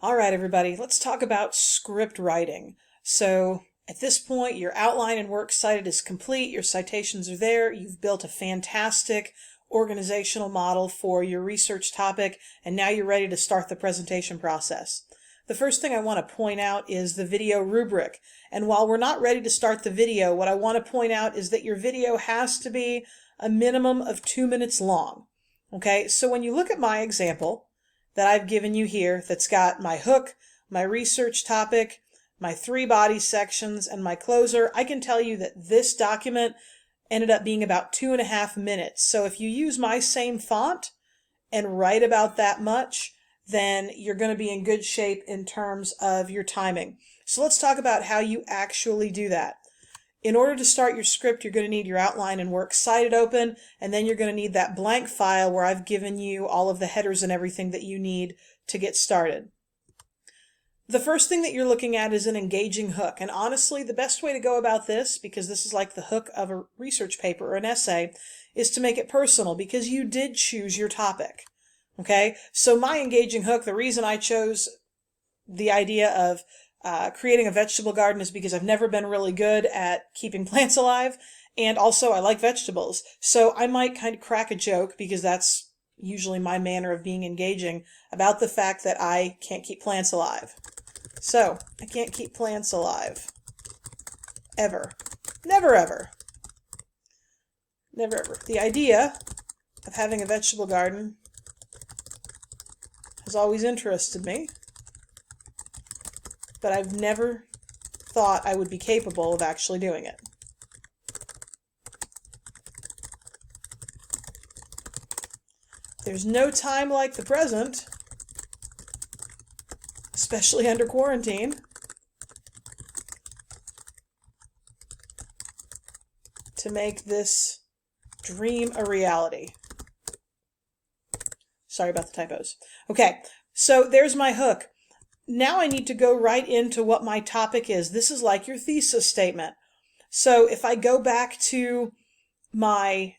All right, everybody, let's talk about script writing. So at this point, your outline and works cited is complete, your citations are there, you've built a fantastic organizational model for your research topic, and now you're ready to start the presentation process. The first thing I want to point out is the video rubric. And while we're not ready to start the video, what I want to point out is that your video has to be a minimum of 2 minutes long. Okay, so when you look at my example that I've given you here, that's got my hook, my research topic, my 3 body sections, and my closer, I can tell you that this document ended up being about 2.5 minutes. So if you use my same font and write about that much, then you're going to be in good shape in terms of your timing. So let's talk about how you actually do that. In order to start your script, you're going to need your outline and works cited open, and then you're going to need that blank file where I've given you all of the headers and everything that you need to get started. The first thing that you're looking at is an engaging hook, and honestly, the best way to go about this, because this is like the hook of a research paper or an essay, is to make it personal, because you did choose your topic. Okay, so my engaging hook, the reason I chose the idea of creating a vegetable garden is because I've never been really good at keeping plants alive, and also I like vegetables. So I might kind of crack a joke, because that's usually my manner of being engaging, about the fact that I can't keep plants alive. So, I can't keep plants alive. Ever. Never ever. Never ever. The idea of having a vegetable garden has always interested me, but I've never thought I would be capable of actually doing it. There's no time like the present, especially under quarantine, to make this dream a reality. Sorry about the typos. Okay, so there's my hook. Now I need to go right into what my topic is. This is like your thesis statement. So if I go back to my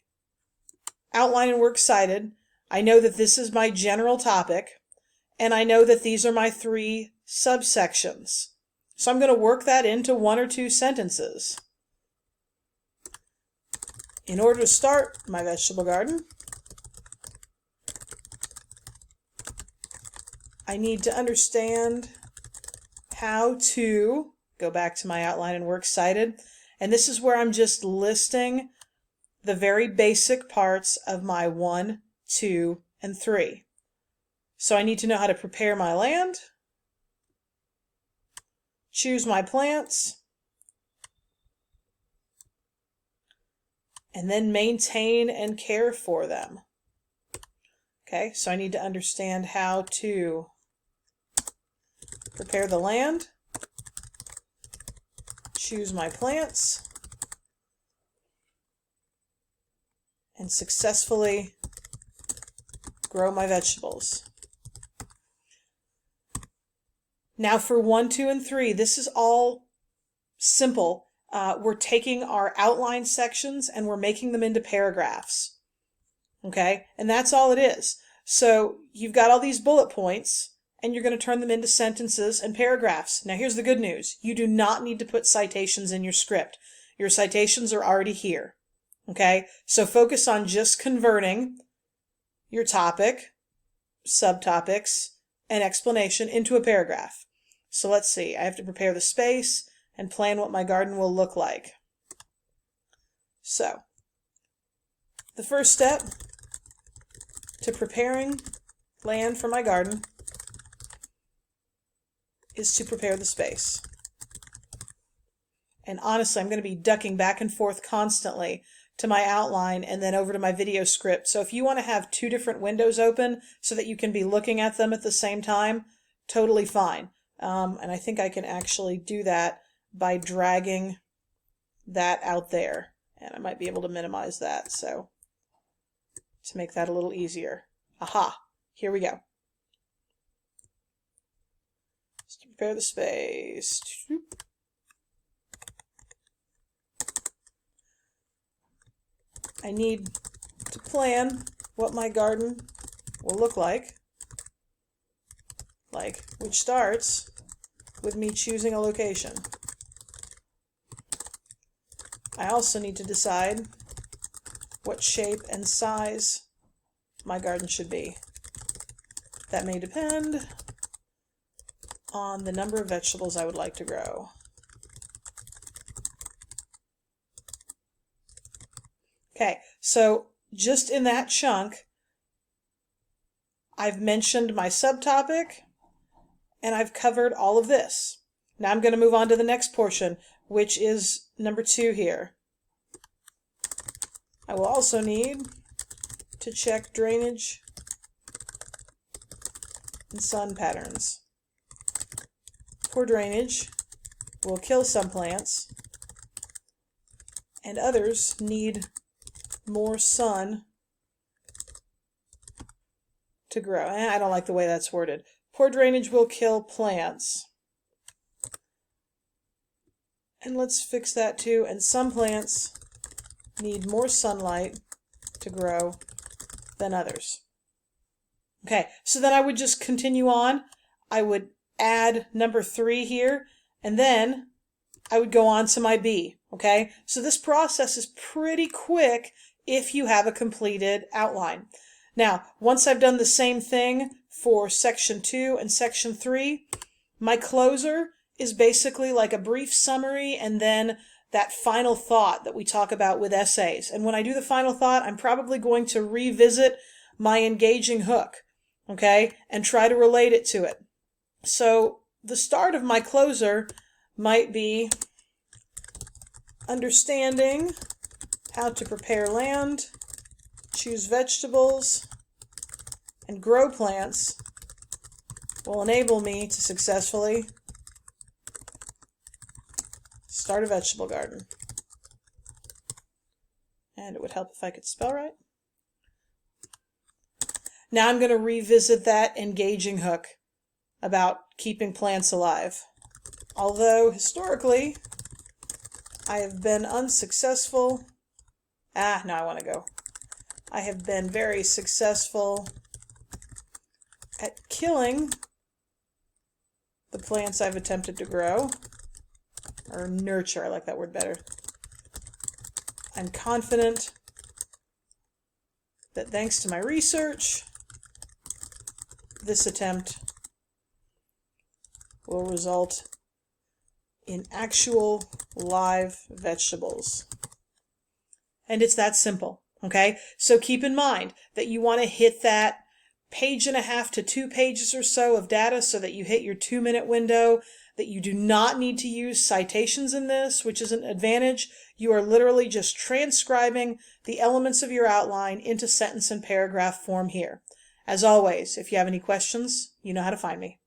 outline and works cited, I know that this is my general topic, and I know that these are my 3 subsections. So I'm going to work that into 1 or 2 sentences. In order to start my vegetable garden, I need to understand how to go back to my outline and works cited, and this is where I'm just listing the very basic parts of my 1, 2, and 3. So I need to know how to prepare my land, choose my plants, and then maintain and care for them. Okay, so I need to understand how to prepare the land, choose my plants, and successfully grow my vegetables. Now for 1, 2, and 3, this is all simple. We're taking our outline sections and we're making them into paragraphs. Okay, and that's all it is. So you've got all these bullet points, and you're going to turn them into sentences and paragraphs. Now here's the good news. You do not need to put citations in your script. Your citations are already here. Okay, so focus on just converting your topic, subtopics, and explanation into a paragraph. So let's see. I have to prepare the space and plan what my garden will look like. So, the first step to preparing land for my garden is to prepare the space. And honestly, I'm going to be ducking back and forth constantly to my outline and then over to my video script. So if you want to have 2 different windows open so that you can be looking at them at the same time, totally fine. And I think I can actually do that by dragging that out there. And I might be able to minimize that, so to make that a little easier. Aha, here we go. Just to prepare the space. I need to plan what my garden will look like which starts with me choosing a location. I also need to decide what shape and size my garden should be. That may depend on the number of vegetables I would like to grow. Okay, so just in that chunk, I've mentioned my subtopic, and I've covered all of this. Now I'm going to move on to the next portion, which is number 2 here. I will also need to check drainage and sun patterns. Poor drainage will kill some plants, and others need more sun to grow. I don't like the way that's worded. Poor drainage will kill plants. And let's fix that too. And some plants need more sunlight to grow than others. Okay, so then I would just continue on. I would add number 3 here, and then I would go on to my B. Okay, so this process is pretty quick if you have a completed outline. Now, once I've done the same thing for section 2 and section 3, my closer is basically like a brief summary and then that final thought that we talk about with essays. And when I do the final thought, I'm probably going to revisit my engaging hook, okay, and try to relate it to it. So the start of my closer might be understanding how to prepare land, choose vegetables, and grow plants will enable me to successfully start a vegetable garden. And it would help if I could spell right. Now I'm going to revisit that engaging hook about keeping plants alive. Although historically I have been unsuccessful. Now I want to go. I have been very successful at killing the plants I've attempted to grow, or nurture, I like that word better. I'm confident that thanks to my research, this attempt will result in actual live vegetables. And it's that simple, okay? So keep in mind that you want to hit that 1.5 to 2 pages or so of data so that you hit your 2-minute window, that you do not need to use citations in this, which is an advantage. You are literally just transcribing the elements of your outline into sentence and paragraph form here. As always, if you have any questions, you know how to find me.